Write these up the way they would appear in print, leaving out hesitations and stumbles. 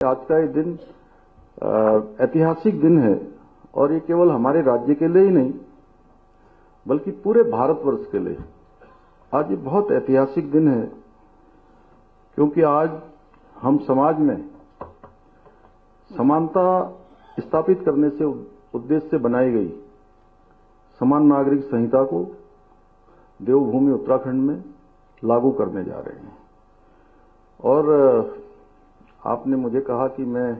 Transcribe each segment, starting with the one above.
आज का ये दिन ऐतिहासिक दिन है और ये केवल हमारे राज्य के लिए ही नहीं बल्कि पूरे भारतवर्ष के लिए आज ये बहुत ऐतिहासिक दिन है, क्योंकि आज हम समाज में समानता स्थापित करने से उद्देश्य से बनाई गई समान नागरिक संहिता को देवभूमि उत्तराखंड में लागू करने जा रहे हैं। और आपने मुझे कहा कि मैं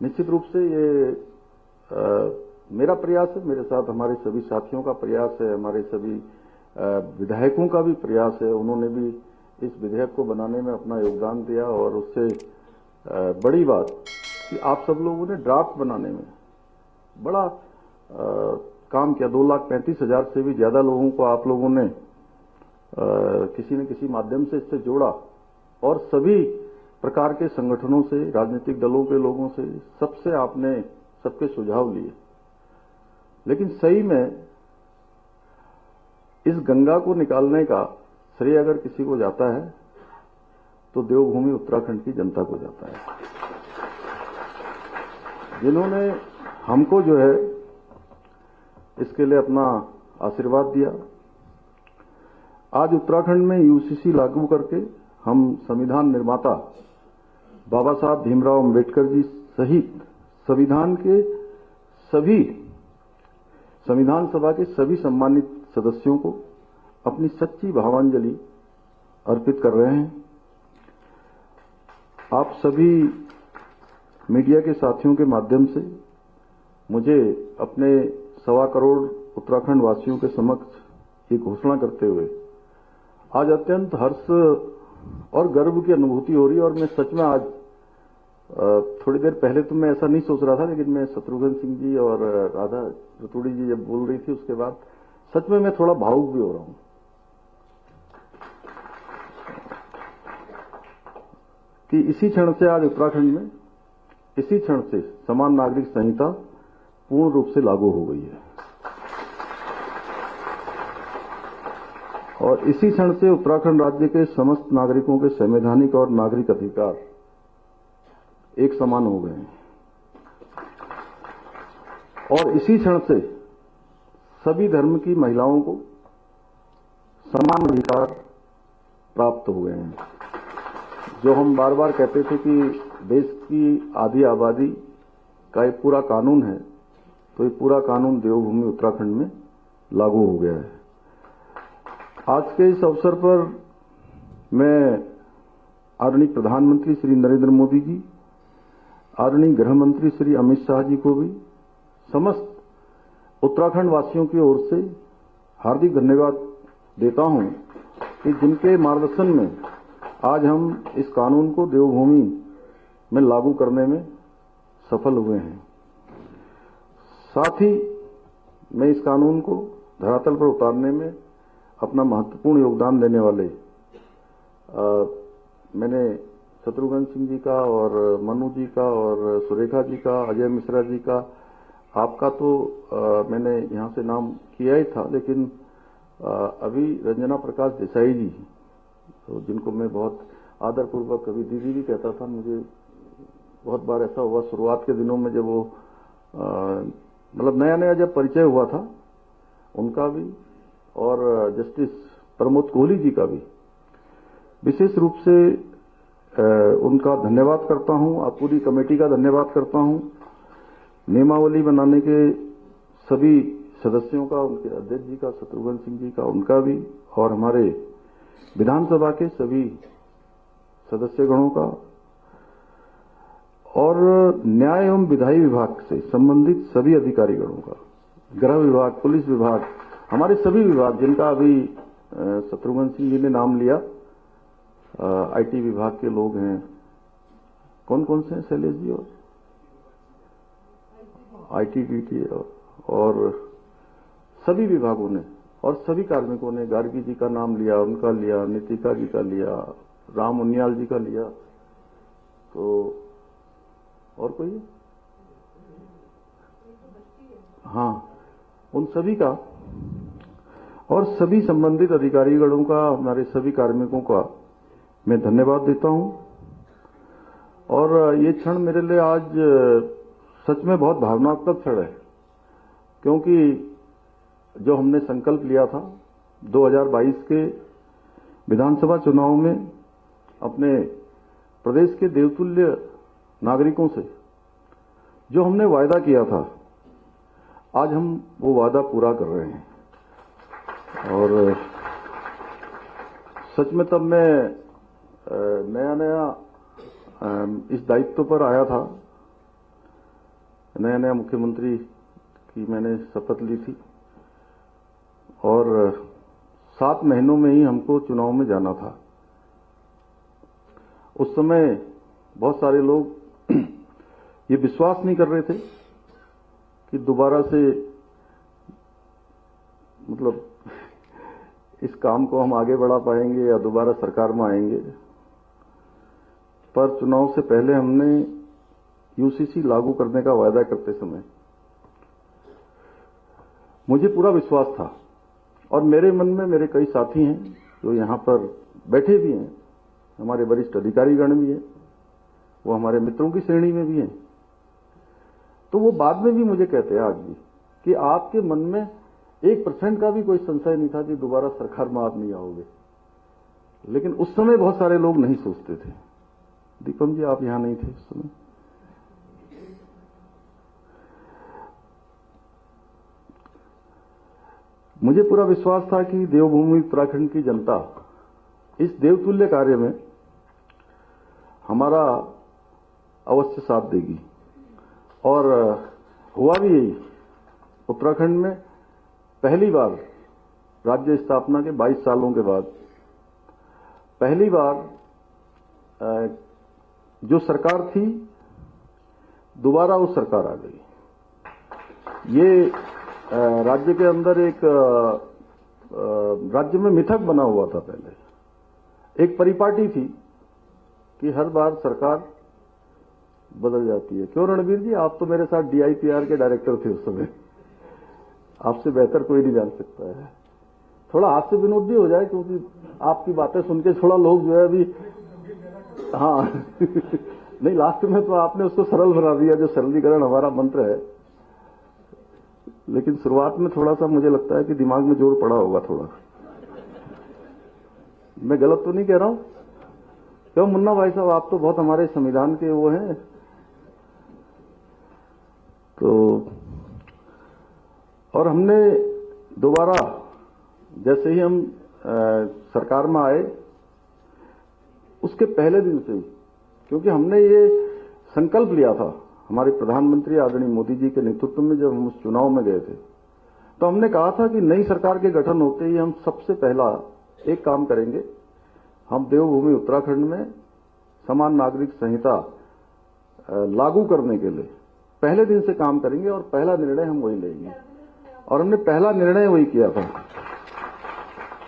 निश्चित रूप से ये मेरा प्रयास है, मेरे साथ हमारे सभी साथियों का प्रयास है, हमारे सभी विधायकों का भी प्रयास है। उन्होंने भी इस विधेयक को बनाने में अपना योगदान दिया और उससे बड़ी बात कि आप सब लोगों ने ड्राफ्ट बनाने में बड़ा काम किया। 2,35,000 से भी ज्यादा लोगों को आप लोगों ने किसी न किसी माध्यम से इससे जोड़ा और सभी प्रकार के संगठनों से, राजनीतिक दलों के लोगों से, सबसे आपने सबके सुझाव लिए। लेकिन सही में इस गंगा को निकालने का श्रेय अगर किसी को जाता है तो देवभूमि उत्तराखंड की जनता को जाता है, जिन्होंने हमको जो है इसके लिए अपना आशीर्वाद दिया। आज उत्तराखंड में यूसीसी लागू करके हम संविधान निर्माता बाबा साहब भीमराव अंबेडकर जी सहित संविधान सभा के सभी सम्मानित सदस्यों को अपनी सच्ची भावांजलि अर्पित कर रहे हैं। आप सभी मीडिया के साथियों के माध्यम से मुझे अपने 1.25 करोड़ उत्तराखंड वासियों के समक्ष ये घोषणा करते हुए आज अत्यंत हर्ष और गर्व की अनुभूति हो रही है। और मैं सच में आज थोड़ी देर पहले तो मैं ऐसा नहीं सोच रहा था, लेकिन मैं शत्रुघ्न सिंह जी और राधा रतूड़ी जी जब बोल रही थी उसके बाद सच में मैं थोड़ा भावुक भी हो रहा हूं कि इसी क्षण से आज उत्तराखंड में इसी क्षण से समान नागरिक संहिता पूर्ण रूप से लागू हो गई है और इसी क्षण से उत्तराखंड राज्य के समस्त नागरिकों के संवैधानिक और नागरिक अधिकार एक समान हो गए हैं। और इसी क्षण से सभी धर्म की महिलाओं को समान अधिकार प्राप्त हुए हैं। जो हम बार बार कहते थे कि देश की आधी आबादी का एक पूरा कानून है, तो ये पूरा कानून देवभूमि उत्तराखंड में लागू हो गया है। आज के इस अवसर पर मैं आदरणीय प्रधानमंत्री श्री नरेंद्र मोदी जी, आदरणीय गृह मंत्री श्री अमित शाह जी को भी समस्त उत्तराखंड वासियों की ओर से हार्दिक धन्यवाद देता हूं कि जिनके मार्गदर्शन में आज हम इस कानून को देवभूमि में लागू करने में सफल हुए हैं। साथ ही मैं इस कानून को धरातल पर उतारने में अपना महत्वपूर्ण योगदान देने वाले मैंने शत्रुघ्न सिंह जी का और मनु जी का और सुरेखा जी का, अजय मिश्रा जी का, आपका तो मैंने यहां से नाम किया ही था, लेकिन अभी रंजना प्रकाश देसाई जी, तो जिनको मैं बहुत आदरपूर्वक कभी दीदी भी कहता था, मुझे बहुत बार ऐसा हुआ शुरुआत के दिनों में जब वो मतलब नया नया जब परिचय हुआ था, उनका भी और जस्टिस प्रमोद कोहली जी का भी विशेष रूप से उनका धन्यवाद करता हूं। आप पूरी कमेटी का धन्यवाद करता हूं। नियमावली बनाने के सभी सदस्यों का, उनके अध्यक्ष जी का, शत्रुघ्न सिंह जी का, उनका भी, और हमारे विधानसभा के सभी सदस्यगणों का, और न्याय एवं विधायी विभाग से संबंधित सभी अधिकारीगणों का, गृह विभाग, पुलिस विभाग, हमारे सभी विभाग जिनका अभी शत्रुघ्न सिंह जी ने नाम लिया, आईटी विभाग के लोग हैं, कौन कौन से हैं शैलेश जी, और आईटीडीटी और सभी विभागों ने और सभी कार्मिकों ने, गार्गी जी का नाम लिया, उनका लिया, नितिका जी का लिया, राम उनियाल जी का लिया, तो और कोई है? हाँ, उन सभी का और सभी संबंधित अधिकारीगणों का, हमारे सभी कार्मिकों का मैं धन्यवाद देता हूं। और ये क्षण मेरे लिए आज सच में बहुत भावनात्मक क्षण है, क्योंकि जो हमने संकल्प लिया था 2022 के विधानसभा चुनाव में अपने प्रदेश के देवतुल्य नागरिकों से जो हमने वायदा किया था, आज हम वो वादा पूरा कर रहे हैं। और सच में तब मैं नया इस दायित्व पर आया था, नया मुख्यमंत्री की मैंने शपथ ली थी और 7 महीनों में ही हमको चुनाव में जाना था। उस समय बहुत सारे लोग ये विश्वास नहीं कर रहे थे कि दोबारा से मतलब इस काम को हम आगे बढ़ा पाएंगे या दोबारा सरकार में आएंगे। पर चुनाव से पहले हमने यूसीसी लागू करने का वायदा करते समय मुझे पूरा विश्वास था, और मेरे मन में मेरे कई साथी हैं जो यहां पर बैठे भी हैं, हमारे वरिष्ठ अधिकारीगण भी हैं, वो हमारे मित्रों की श्रेणी में भी हैं, तो वो बाद में भी मुझे कहते हैं आज भी कि आपके मन में 1% का भी कोई संशय नहीं था कि दोबारा सरकार में आप नहीं आओगे। लेकिन उस समय बहुत सारे लोग नहीं सोचते थे। दीपम जी, आप यहां नहीं थे उस समय। मुझे पूरा विश्वास था कि देवभूमि उत्तराखंड की जनता इस देवतुल्य कार्य में हमारा अवश्य साथ देगी, और हुआ भी यही। उत्तराखंड में पहली बार राज्य स्थापना के 22 सालों के बाद पहली बार जो सरकार थी, दोबारा वो सरकार आ गई। ये राज्य के अंदर एक राज्य में मिथक बना हुआ था। पहले एक परिपाटी थी कि हर बार सरकार बदल जाती है। क्यों रणबीर जी, आप तो मेरे साथ डीआईपीआर के डायरेक्टर थे उस समय, आपसे बेहतर कोई नहीं जान सकता है। थोड़ा हास्य विनोद भी हो जाए, क्योंकि आपकी बातें सुन के थोड़ा लोग जो है अभी हाँ नहीं, लास्ट में तो आपने उसको सरल बना दिया, जो सरलीकरण हमारा मंत्र है। लेकिन शुरुआत में थोड़ा सा मुझे लगता है कि दिमाग में जोर पड़ा होगा थोड़ा। मैं गलत तो नहीं कह रहा हूं? क्यों मुन्ना भाई साहब, आप तो बहुत हमारे संविधान के वो हैं। तो और हमने दोबारा जैसे ही हम सरकार में आए, उसके पहले दिन से ही, क्योंकि हमने ये संकल्प लिया था हमारे प्रधानमंत्री आदरणीय मोदी जी के नेतृत्व में, जब हम उस चुनाव में गए थे, तो हमने कहा था कि नई सरकार के गठन होते ही हम सबसे पहला एक काम करेंगे, हम देवभूमि उत्तराखंड में समान नागरिक संहिता लागू करने के लिए पहले दिन से काम करेंगे और पहला निर्णय हम वही लेंगे। और हमने पहला निर्णय वही किया था।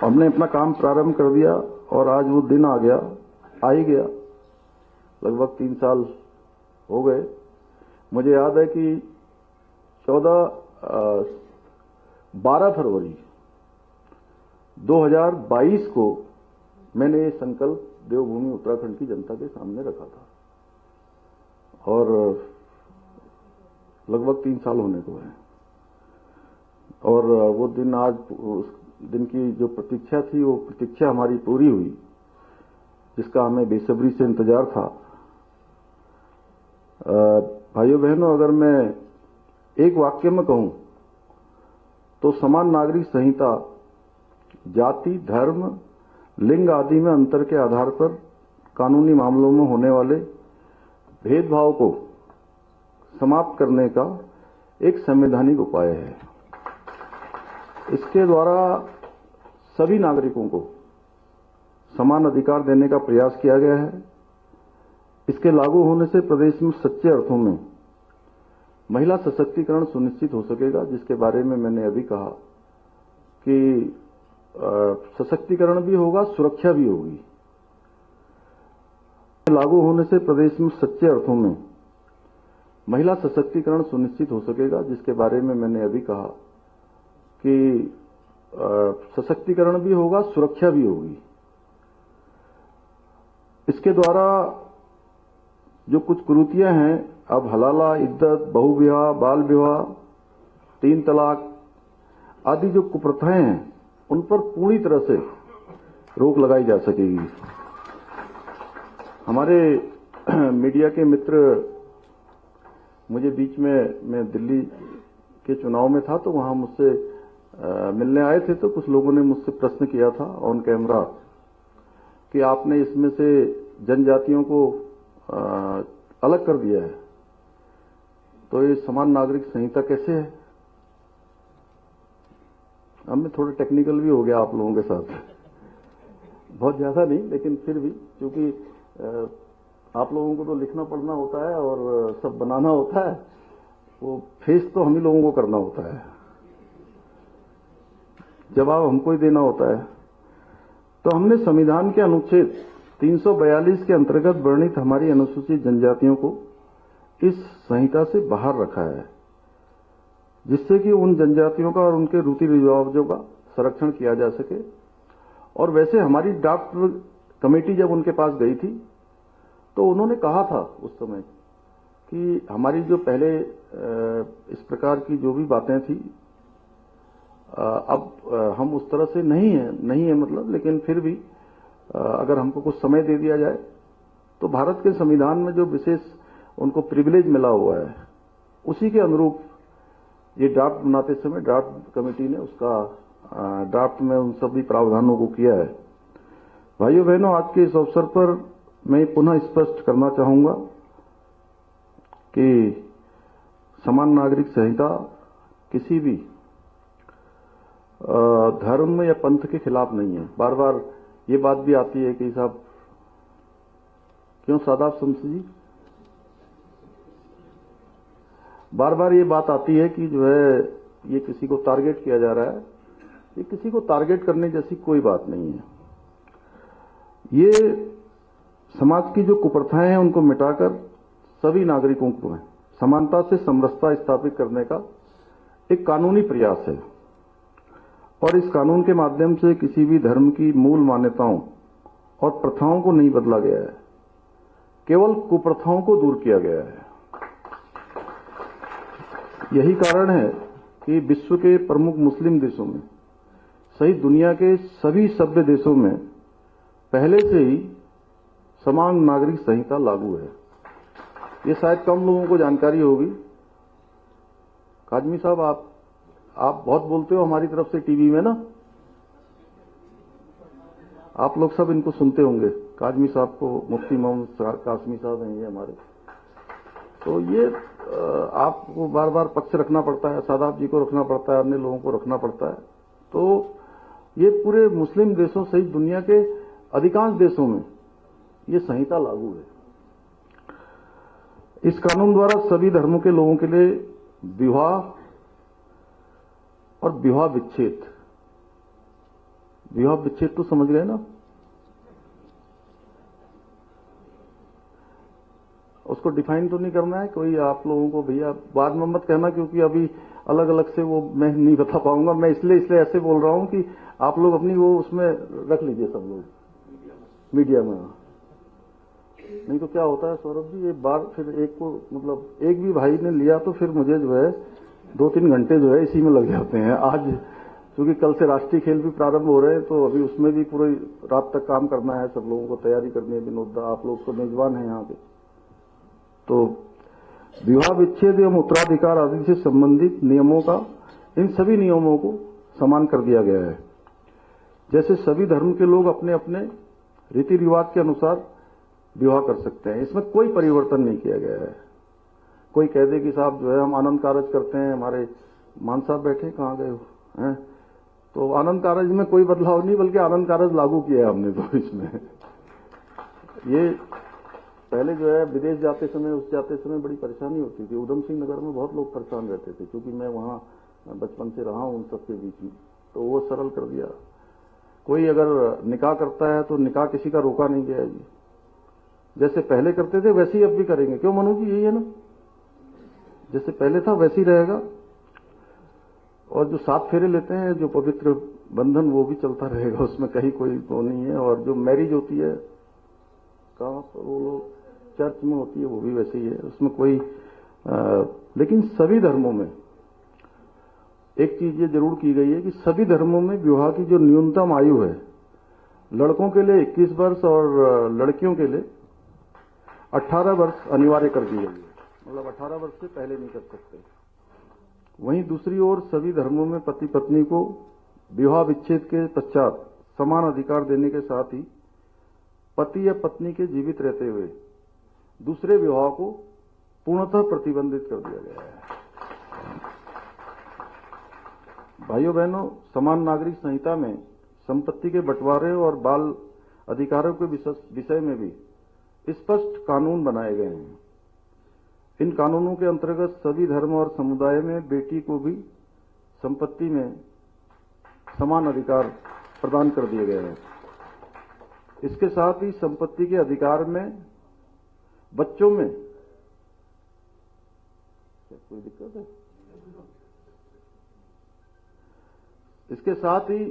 हमने अपना काम प्रारंभ कर दिया और आज वो दिन आ गया, आ ही गया। लगभग 3 साल हो गए। मुझे याद है कि 12 फरवरी 2022 को मैंने ये संकल्प देवभूमि उत्तराखंड की जनता के सामने रखा था, और लगभग 3 साल होने को है। और वो दिन आज, उस दिन की जो प्रतीक्षा थी, वो प्रतीक्षा हमारी पूरी हुई, जिसका हमें बेसब्री से इंतजार था। भाइयों बहनों, अगर मैं एक वाक्य में कहूं तो समान नागरिक संहिता जाति, धर्म, लिंग आदि में अंतर के आधार पर कानूनी मामलों में होने वाले भेदभाव को समाप्त करने का एक संवैधानिक उपाय है। इसके द्वारा सभी नागरिकों को समान अधिकार देने का प्रयास किया गया है। इसके लागू होने से प्रदेश में सच्चे अर्थों में महिला सशक्तिकरण सुनिश्चित हो सकेगा, जिसके बारे में मैंने अभी कहा कि सशक्तिकरण भी होगा, सुरक्षा भी होगी। लागू होने से प्रदेश में सच्चे अर्थों में महिला सशक्तिकरण सुनिश्चित हो सकेगा, जिसके बारे में मैंने अभी कहा कि सशक्तिकरण भी होगा, सुरक्षा भी होगी। इसके द्वारा जो कुछ कुरीतियां हैं, अब हलाला, इद्दत, बहुविवाह, बाल विवाह, 3 तलाक आदि जो कुप्रथाएं हैं, उन पर पूरी तरह से रोक लगाई जा सकेगी। हमारे मीडिया के मित्र, मुझे बीच में मैं दिल्ली के चुनाव में था तो वहां मुझसे मिलने आए थे, तो कुछ लोगों ने मुझसे प्रश्न किया था ऑन कैमरा कि आपने इसमें से जनजातियों को अलग कर दिया है, तो ये समान नागरिक संहिता कैसे है? अब मैं थोड़ा टेक्निकल भी हो गया आप लोगों के साथ, बहुत ज्यादा नहीं, लेकिन फिर भी, क्योंकि आप लोगों को तो लिखना पढ़ना होता है और सब बनाना होता है, वो फेस तो हम ही लोगों को करना होता है, जवाब हमको ही देना होता है। तो हमने संविधान के अनुच्छेद 342 के अंतर्गत वर्णित हमारी अनुसूचित जनजातियों को इस संहिता से बाहर रखा है, जिससे कि उन जनजातियों का और उनके रीति रिवाजों का संरक्षण किया जा सके। और वैसे हमारी ड्राफ्ट कमेटी जब उनके पास गई थी तो उन्होंने कहा था उस समय कि हमारी जो पहले इस प्रकार की जो भी बातें थी, अब हम उस तरह से नहीं है मतलब, लेकिन फिर भी अगर हमको कुछ समय दे दिया जाए तो भारत के संविधान में जो विशेष उनको प्रिविलेज मिला हुआ है, उसी के अनुरूप ये ड्राफ्ट बनाते समय ड्राफ्ट कमेटी ने उसका ड्राफ्ट में उन सभी प्रावधानों को किया है। भाइयों बहनों, आज के इस अवसर पर मैं पुनः स्पष्ट करना चाहूंगा कि समान नागरिक संहिता किसी भी धर्म या पंथ के खिलाफ नहीं है। बार बार ये बात भी आती है कि साहब, क्यों सादाब शमसी जी, बार बार ये बात आती है कि जो है ये किसी को टारगेट किया जा रहा है। ये किसी को टारगेट करने जैसी कोई बात नहीं है। ये समाज की जो कुप्रथाएं हैं उनको मिटाकर सभी नागरिकों को समानता से समरसता स्थापित करने का एक कानूनी प्रयास है, और इस कानून के माध्यम से किसी भी धर्म की मूल मान्यताओं और प्रथाओं को नहीं बदला गया है, केवल कुप्रथाओं को दूर किया गया है। यही कारण है कि विश्व के प्रमुख मुस्लिम देशों में सहित दुनिया के सभी सभ्य देशों में पहले से ही समान नागरिक संहिता लागू है। ये शायद कम लोगों को जानकारी होगी। काजमी साहब, आप बहुत बोलते हो हमारी तरफ से टीवी में ना, आप लोग सब इनको सुनते होंगे। काजमी साहब को, मुफ्ती मोहम्मद कासमी साहब हैं ये हमारे, तो ये आपको बार बार पक्ष रखना पड़ता है, सादाब जी को रखना पड़ता है, अन्य लोगों को रखना पड़ता है। तो ये पूरे मुस्लिम देशों सहित दुनिया के अधिकांश देशों में ये संहिता लागू है। इस कानून द्वारा सभी धर्मों के लोगों के लिए विवाह और विवाह विच्छेद तो समझ गए ना, उसको डिफाइन तो नहीं करना है कोई आप लोगों को, भैया बाद में मत कहना, क्योंकि अभी अलग अलग से वो मैं नहीं बता पाऊंगा। मैं इसलिए ऐसे बोल रहा हूं कि आप लोग अपनी वो उसमें रख लीजिए, सब लोग मीडिया में। नहीं तो क्या होता है सौरभ जी, एक बार फिर एक को मतलब एक भी भाई ने लिया तो फिर मुझे जो है 2-3 घंटे जो है इसी में लग जाते हैं। आज क्योंकि कल से राष्ट्रीय खेल भी प्रारंभ हो रहे हैं, तो अभी उसमें भी पूरी रात तक काम करना है, सब लोगों को तैयारी करनी है। विनोद दा, आप लोग तो मेजबान हैं यहाँ पे। तो विवाह विच्छेद एवं उत्तराधिकार आदि से संबंधित नियमों का, इन सभी नियमों को समान कर दिया गया है। जैसे सभी धर्म के लोग अपने अपने रीति रिवाज के अनुसार विवाह कर सकते हैं, इसमें कोई परिवर्तन नहीं किया गया है। कोई कह दे कि साहब जो है हम आनंद कारज करते हैं, हमारे मान साहब बैठे कहाँ गए हो हैं, तो आनंद कारज में कोई बदलाव नहीं, बल्कि आनंद कारज लागू किया है हमने। तो इसमें ये पहले जो है विदेश जाते समय बड़ी परेशानी होती थी। उधम सिंह नगर में बहुत लोग परेशान रहते थे, क्योंकि मैं वहां बचपन से रहा हूं उन सबके बीच में, तो वो सरल कर दिया। कोई अगर निकाह करता है तो निकाह किसी का रोका नहीं गया जी, जैसे पहले करते थे वैसे ही अब भी करेंगे। क्यों मनु जी, यही है ना, जैसे पहले था वैसे ही रहेगा। और जो 7 फेरे लेते हैं, जो पवित्र बंधन, वो भी चलता रहेगा, उसमें कहीं कोई वो नहीं है। और जो मैरिज होती है, कहाँ पर वो लोग चर्च में होती है वो भी वैसे ही है, उसमें कोई लेकिन सभी धर्मों में एक चीज ये जरूर की गई है कि सभी धर्मों में विवाह की जो न्यूनतम आयु है, लड़कों के लिए 21 वर्ष और लड़कियों के लिए 18 वर्ष अनिवार्य कर दी गई है। मतलब 18 वर्ष से पहले नहीं कर सकते। वहीं दूसरी ओर सभी धर्मों में पति पत्नी को विवाह विच्छेद के पश्चात समान अधिकार देने के साथ ही पति या पत्नी के जीवित रहते हुए दूसरे विवाह को पूर्णतः प्रतिबंधित कर दिया गया है। भाइयों बहनों, समान नागरिक संहिता में संपत्ति के बंटवारे और बाल अधिकारों के विषय में भी स्पष्ट कानून बनाए गए हैं। इन कानूनों के अंतर्गत सभी धर्म और समुदाय में बेटी को भी संपत्ति में समान अधिकार प्रदान कर दिए गए हैं। इसके साथ ही संपत्ति के अधिकार में बच्चों में कोई दिक्कत है? इसके साथ ही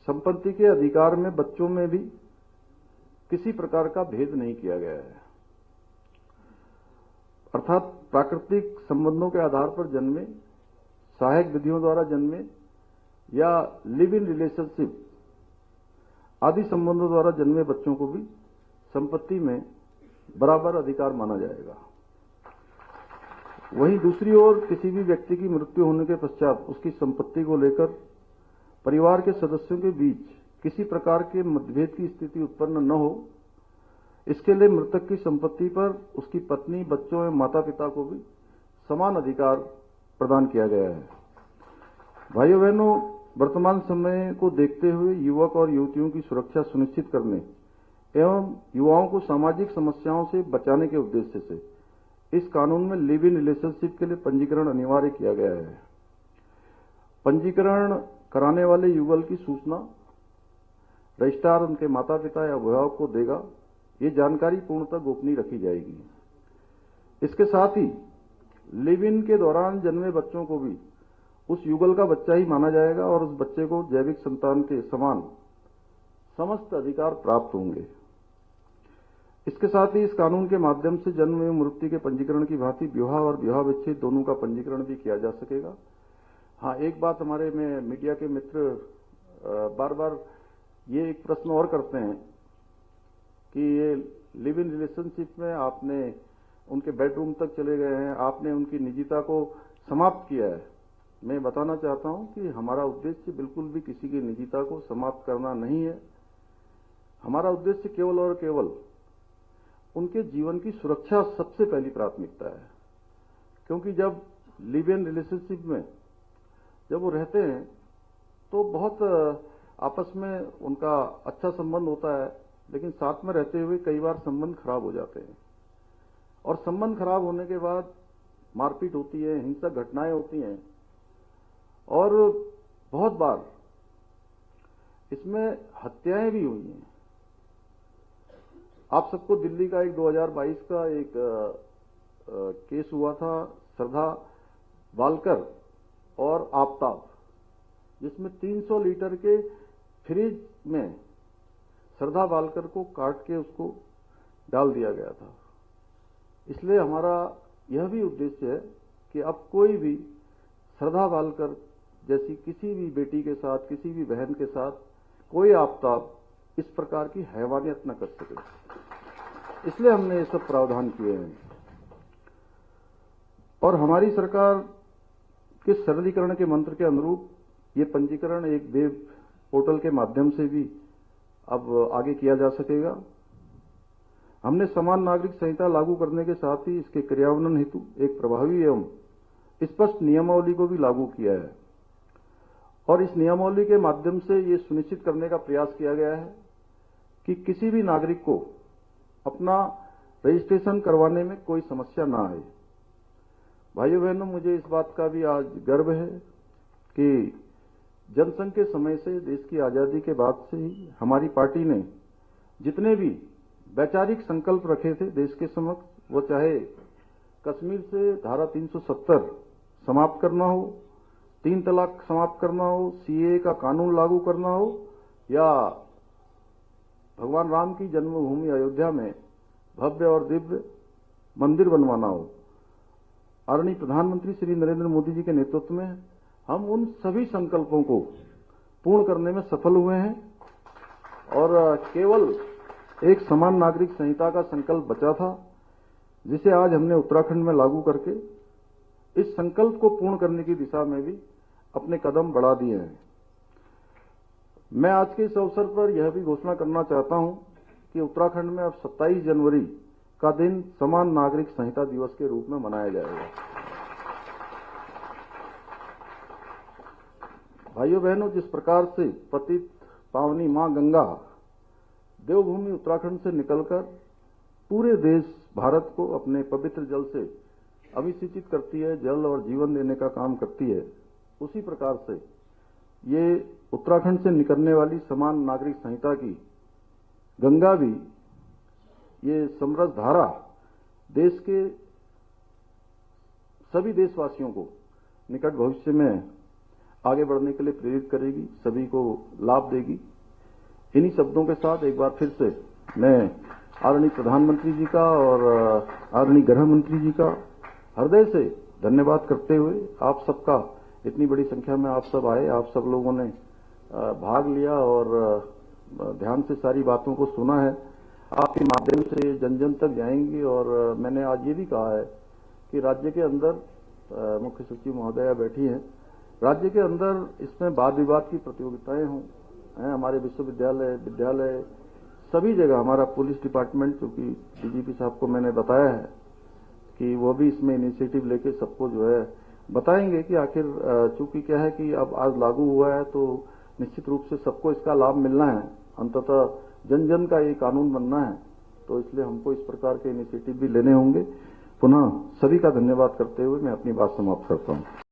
संपत्ति के अधिकार में बच्चों में भी किसी प्रकार का भेद नहीं किया गया है। अर्थात प्राकृतिक संबंधों के आधार पर जन्मे, सहायक विधियों द्वारा जन्मे या लिव इन रिलेशनशिप आदि संबंधों द्वारा जन्मे बच्चों को भी संपत्ति में बराबर अधिकार माना जाएगा। वहीं दूसरी ओर किसी भी व्यक्ति की मृत्यु होने के पश्चात उसकी संपत्ति को लेकर परिवार के सदस्यों के बीच किसी प्रकार के मतभेद की स्थिति उत्पन्न न हो, इसके लिए मृतक की संपत्ति पर उसकी पत्नी, बच्चों एवं माता पिता को भी समान अधिकार प्रदान किया गया है। भाइयों बहनों, वर्तमान समय को देखते हुए युवक और युवतियों की सुरक्षा सुनिश्चित करने एवं युवाओं को सामाजिक समस्याओं से बचाने के उद्देश्य से इस कानून में लिव इन रिलेशनशिप के लिए पंजीकरण अनिवार्य किया गया है। पंजीकरण कराने वाले युगल की सूचना रजिस्ट्रार उनके माता पिता या अभिभावक को देगा। ये जानकारी पूर्णतः गोपनीय रखी जाएगी। इसके साथ ही लिव इन के दौरान जन्मे बच्चों को भी उस युगल का बच्चा ही माना जाएगा और उस बच्चे को जैविक संतान के समान समस्त अधिकार प्राप्त होंगे। इसके साथ ही इस कानून के माध्यम से जन्म एवं मृत्यु के पंजीकरण की भांति विवाह और विवाह विच्छेद दोनों का पंजीकरण भी किया जा सकेगा। हाँ, एक बात हमारे में मीडिया के मित्र बार बार ये एक प्रश्न और करते हैं कि ये लिव इन रिलेशनशिप में आपने उनके बेडरूम तक चले गए हैं, आपने उनकी निजता को समाप्त किया है। मैं बताना चाहता हूं कि हमारा उद्देश्य बिल्कुल भी किसी की निजता को समाप्त करना नहीं है। हमारा उद्देश्य केवल और केवल उनके जीवन की सुरक्षा सबसे पहली प्राथमिकता है। क्योंकि जब लिव इन रिलेशनशिप में जब वो रहते हैं तो बहुत आपस में उनका अच्छा संबंध होता है, लेकिन साथ में रहते हुए कई बार संबंध खराब हो जाते हैं और संबंध खराब होने के बाद मारपीट होती है, हिंसक घटनाएं होती हैं और बहुत बार इसमें हत्याएं भी हुई हैं। आप सबको दिल्ली का एक 2022 का एक केस हुआ था, श्रद्धा वालकर और आफताब, जिसमें 300 लीटर के फ्रिज में श्रद्धा वालकर को काट के उसको डाल दिया गया था। इसलिए हमारा यह भी उद्देश्य है कि अब कोई भी श्रद्धा वालकर जैसी किसी भी बेटी के साथ, किसी भी बहन के साथ कोई आफताब इस प्रकार की हैवानियत न कर सके। इसलिए हमने ये सब प्रावधान किए हैं। और हमारी सरकार के सरलीकरण के मंत्र के अनुरूप ये पंजीकरण एक वेब पोर्टल के माध्यम से भी अब आगे किया जा सकेगा। हमने समान नागरिक संहिता लागू करने के साथ ही इसके क्रियान्वयन हेतु एक प्रभावी एवं स्पष्ट नियमावली को भी लागू किया है और इस नियमावली के माध्यम से ये सुनिश्चित करने का प्रयास किया गया है कि किसी भी नागरिक को अपना रजिस्ट्रेशन करवाने में कोई समस्या ना आए। भाइयों बहनों, मुझे इस बात का भी आज गर्व है कि जनसंघ के समय से, देश की आजादी के बाद से ही हमारी पार्टी ने जितने भी वैचारिक संकल्प रखे थे देश के समक्ष, वो चाहे कश्मीर से धारा 370 समाप्त करना हो, 3 तलाक समाप्त करना हो, सीएए का कानून लागू करना हो या भगवान राम की जन्मभूमि अयोध्या में भव्य और दिव्य मंदिर बनवाना हो। आदरणीय प्रधानमंत्री श्री नरेंद्र मोदी जी के नेतृत्व में हम उन सभी संकल्पों को पूर्ण करने में सफल हुए हैं और केवल एक समान नागरिक संहिता का संकल्प बचा था, जिसे आज हमने उत्तराखंड में लागू करके इस संकल्प को पूर्ण करने की दिशा में भी अपने कदम बढ़ा दिए हैं। मैं आज के इस अवसर पर यह भी घोषणा करना चाहता हूं कि उत्तराखंड में अब 27 जनवरी का दिन समान नागरिक संहिता दिवस के रूप में मनाया जाएगा। भाइयों बहनों, जिस प्रकार से पतित पावनी मां गंगा देवभूमि उत्तराखंड से निकलकर पूरे देश भारत को अपने पवित्र जल से अभिषेचित करती है, जल और जीवन देने का काम करती है, उसी प्रकार से ये उत्तराखंड से निकलने वाली समान नागरिक संहिता की गंगा भी ये समृद्ध धारा देश के सभी देशवासियों को निकट भविष्य में आगे बढ़ने के लिए प्रेरित करेगी, सभी को लाभ देगी। इन्हीं शब्दों के साथ एक बार फिर से मैं आदरणीय प्रधानमंत्री जी का और आदरणीय गृह मंत्री जी का हृदय से धन्यवाद करते हुए आप सबका, इतनी बड़ी संख्या में आप सब आए, आप सब लोगों ने भाग लिया और ध्यान से सारी बातों को सुना है, आपके माध्यम से जन जन तक जाएंगी। और मैंने आज ये भी कहा है कि राज्य के अंदर मुख्य सचिव महोदया बैठी हैं, राज्य के अंदर इसमें वाद विवाद की प्रतियोगिताएं हों, हमारे विश्वविद्यालय, विद्यालय, सभी जगह हमारा पुलिस डिपार्टमेंट, क्योंकि डीजीपी साहब को मैंने बताया है कि वो भी इसमें इनिशिएटिव लेके सबको जो है बताएंगे कि आखिर चूंकि क्या है कि अब आज लागू हुआ है तो निश्चित रूप से सबको इसका लाभ मिलना है, अंततः जन जन का ये कानून बनना है, तो इसलिए हमको इस प्रकार के इनिशिएटिव भी लेने होंगे। पुनः सभी का धन्यवाद करते हुए मैं अपनी बात समाप्त करता हूं।